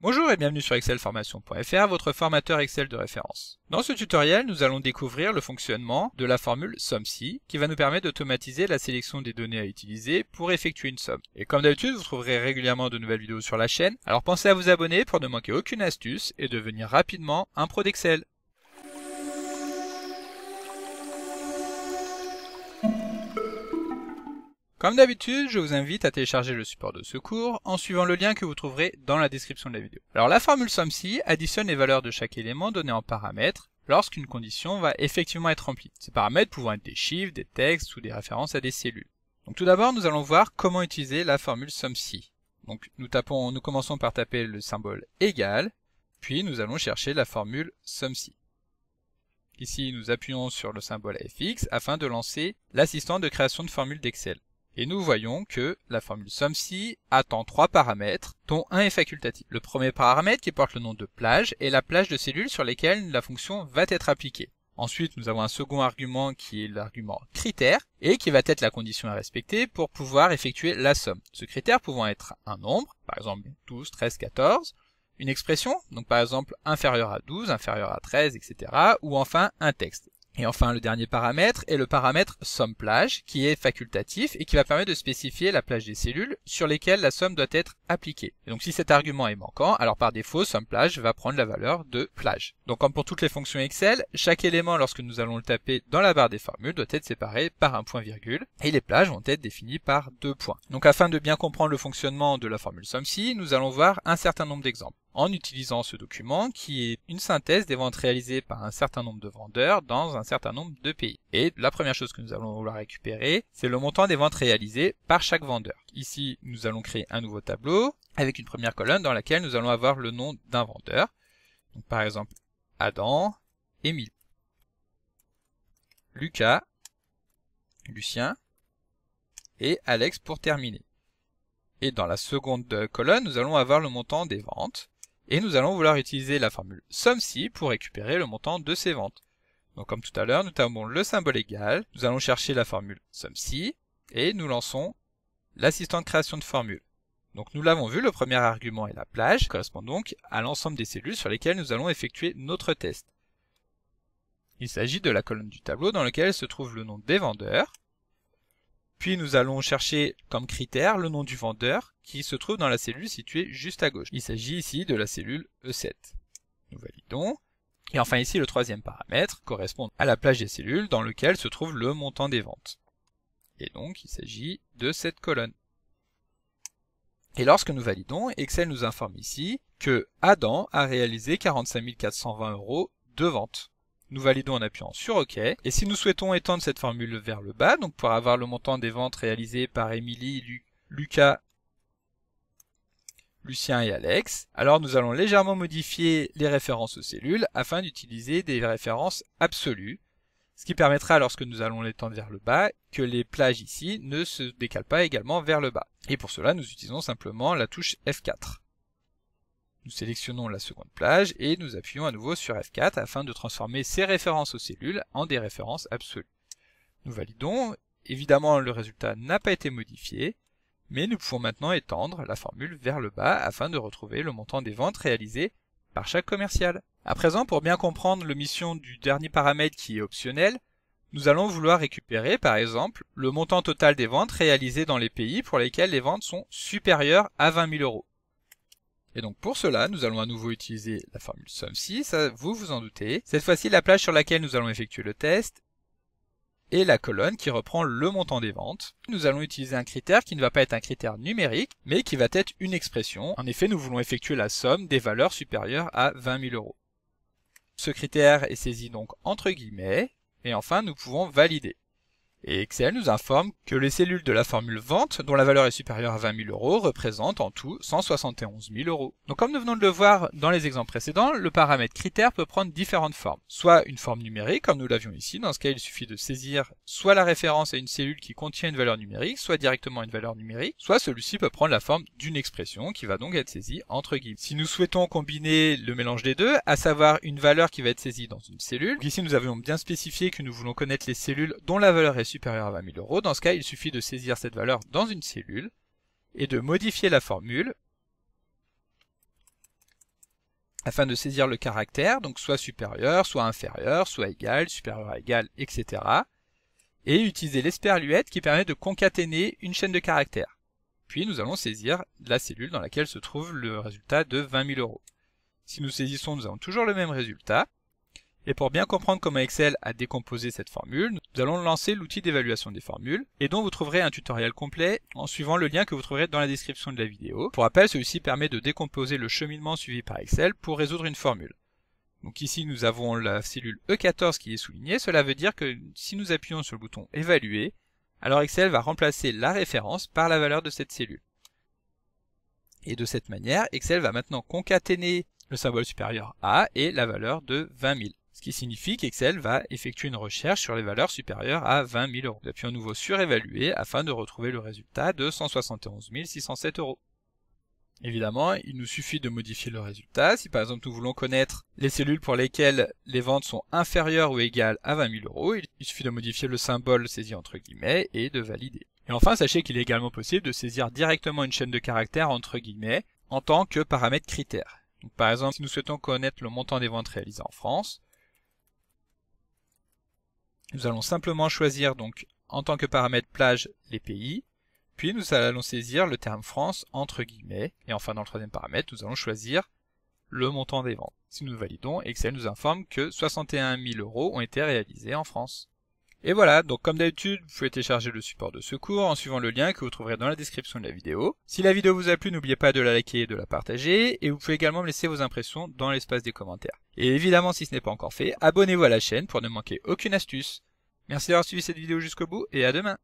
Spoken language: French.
Bonjour et bienvenue sur excelformation.fr, votre formateur Excel de référence. Dans ce tutoriel, nous allons découvrir le fonctionnement de la formule SUMSI qui va nous permettre d'automatiser la sélection des données à utiliser pour effectuer une somme. Et comme d'habitude, vous trouverez régulièrement de nouvelles vidéos sur la chaîne, alors pensez à vous abonner pour ne manquer aucune astuce et devenir rapidement un pro d'Excel. Comme d'habitude, je vous invite à télécharger le support de ce cours en suivant le lien que vous trouverez dans la description de la vidéo. Alors la formule SUMSI additionne les valeurs de chaque élément donné en paramètres lorsqu'une condition va effectivement être remplie. Ces paramètres pouvant être des chiffres, des textes ou des références à des cellules. Donc tout d'abord, nous allons voir comment utiliser la formule SUMSI. Donc nous commençons par taper le symbole égal, puis nous allons chercher la formule SUMSI. Ici, nous appuyons sur le symbole AFX afin de lancer l'assistant de création de formule d'Excel. Et nous voyons que la formule SUMSI attend trois paramètres, dont un est facultatif. Le premier paramètre qui porte le nom de plage est la plage de cellules sur lesquelles la fonction va être appliquée. Ensuite, nous avons un second argument qui est l'argument critère, et qui va être la condition à respecter pour pouvoir effectuer la somme. Ce critère pouvant être un nombre, par exemple 12, 13, 14, une expression, donc par exemple inférieur à 12, inférieur à 13, etc., ou enfin un texte. Et enfin, le dernier paramètre est le paramètre SUMPLAGE qui est facultatif et qui va permettre de spécifier la plage des cellules sur lesquelles la somme doit être appliquée. Et donc si cet argument est manquant, alors par défaut, SUMPLAGE va prendre la valeur de plage. Donc comme pour toutes les fonctions Excel, chaque élément lorsque nous allons le taper dans la barre des formules doit être séparé par un point virgule et les plages vont être définies par deux points. Donc afin de bien comprendre le fonctionnement de la formule SUMSI, nous allons voir un certain nombre d'exemples en utilisant ce document qui est une synthèse des ventes réalisées par un certain nombre de vendeurs dans un certain nombre de pays. Et la première chose que nous allons vouloir récupérer, c'est le montant des ventes réalisées par chaque vendeur. Ici, nous allons créer un nouveau tableau avec une première colonne dans laquelle nous allons avoir le nom d'un vendeur. Donc, par exemple, Adam, Émile, Lucas, Lucien et Alex pour terminer. Et dans la seconde colonne, nous allons avoir le montant des ventes. Et nous allons vouloir utiliser la formule SUMSI pour récupérer le montant de ces ventes. Donc comme tout à l'heure, nous tapons le symbole égal, nous allons chercher la formule SUMSI et nous lançons l'assistant de création de formule. Donc nous l'avons vu, le premier argument est la plage, qui correspond donc à l'ensemble des cellules sur lesquelles nous allons effectuer notre test. Il s'agit de la colonne du tableau dans laquelle se trouve le nom des vendeurs. Puis nous allons chercher comme critère le nom du vendeur qui se trouve dans la cellule située juste à gauche. Il s'agit ici de la cellule E7. Nous validons. Et enfin ici le troisième paramètre correspond à la plage des cellules dans laquelle se trouve le montant des ventes. Et donc il s'agit de cette colonne. Et lorsque nous validons, Excel nous informe ici que Adam a réalisé 45 420 € de vente. Nous validons en appuyant sur OK. Et si nous souhaitons étendre cette formule vers le bas, donc pour avoir le montant des ventes réalisées par Émilie, Lucas, Lucien et Alex, alors nous allons légèrement modifier les références aux cellules afin d'utiliser des références absolues, ce qui permettra lorsque nous allons l'étendre vers le bas que les plages ici ne se décalent pas également vers le bas. Et pour cela, nous utilisons simplement la touche F4. Nous sélectionnons la seconde plage et nous appuyons à nouveau sur F4 afin de transformer ces références aux cellules en des références absolues. Nous validons, évidemment le résultat n'a pas été modifié, mais nous pouvons maintenant étendre la formule vers le bas afin de retrouver le montant des ventes réalisées par chaque commercial. À présent, pour bien comprendre l'omission du dernier paramètre qui est optionnel, nous allons vouloir récupérer par exemple le montant total des ventes réalisées dans les pays pour lesquels les ventes sont supérieures à 20 000 €. Et donc pour cela, nous allons à nouveau utiliser la formule SUMSI, ça vous vous en doutez. Cette fois-ci, la plage sur laquelle nous allons effectuer le test et la colonne qui reprend le montant des ventes. Nous allons utiliser un critère qui ne va pas être un critère numérique, mais qui va être une expression. En effet, nous voulons effectuer la somme des valeurs supérieures à 20 000 €. Ce critère est saisi donc entre guillemets, et enfin nous pouvons valider. Et Excel nous informe que les cellules de la formule vente, dont la valeur est supérieure à 20 000 € représentent en tout 171 000 €. Donc comme nous venons de le voir dans les exemples précédents, le paramètre critère peut prendre différentes formes. Soit une forme numérique, comme nous l'avions ici, dans ce cas il suffit de saisir soit la référence à une cellule qui contient une valeur numérique, soit directement une valeur numérique, soit celui-ci peut prendre la forme d'une expression qui va donc être saisie entre guillemets. Si nous souhaitons combiner le mélange des deux, à savoir une valeur qui va être saisie dans une cellule, donc ici nous avions bien spécifié que nous voulons connaître les cellules dont la valeur est supérieure à 20 000 €. Dans ce cas, il suffit de saisir cette valeur dans une cellule et de modifier la formule afin de saisir le caractère, donc soit supérieur, soit inférieur, soit égal, supérieur à égal, etc. Et utiliser l'esperluette qui permet de concaténer une chaîne de caractères. Puis nous allons saisir la cellule dans laquelle se trouve le résultat de 20 000 €. Si nous saisissons, nous avons toujours le même résultat. Et pour bien comprendre comment Excel a décomposé cette formule, nous allons lancer l'outil d'évaluation des formules, et dont vous trouverez un tutoriel complet en suivant le lien que vous trouverez dans la description de la vidéo. Pour rappel, celui-ci permet de décomposer le cheminement suivi par Excel pour résoudre une formule. Donc ici, nous avons la cellule E14 qui est soulignée. Cela veut dire que si nous appuyons sur le bouton Évaluer, alors Excel va remplacer la référence par la valeur de cette cellule. Et de cette manière, Excel va maintenant concaténer le symbole supérieur A et la valeur de 20 000. Ce qui signifie qu'Excel va effectuer une recherche sur les valeurs supérieures à 20 000 €. Nous appuyons à nouveau sur Évaluer afin de retrouver le résultat de 171 607 €. Évidemment, il nous suffit de modifier le résultat. Si par exemple nous voulons connaître les cellules pour lesquelles les ventes sont inférieures ou égales à 20 000 €, il suffit de modifier le symbole saisi entre guillemets et de valider. Et enfin, sachez qu'il est également possible de saisir directement une chaîne de caractères entre guillemets en tant que paramètre critère. Donc, par exemple, si nous souhaitons connaître le montant des ventes réalisées en France, nous allons simplement choisir donc en tant que paramètre plage les pays, puis nous allons saisir le terme France entre guillemets, et enfin dans le troisième paramètre, nous allons choisir le montant des ventes. Si nous validons, Excel nous informe que 61 000 € ont été réalisés en France. Et voilà, donc comme d'habitude, vous pouvez télécharger le support de secours en suivant le lien que vous trouverez dans la description de la vidéo. Si la vidéo vous a plu, n'oubliez pas de la liker et de la partager, et vous pouvez également me laisser vos impressions dans l'espace des commentaires. Et évidemment, si ce n'est pas encore fait, abonnez-vous à la chaîne pour ne manquer aucune astuce. Merci d'avoir suivi cette vidéo jusqu'au bout, et à demain!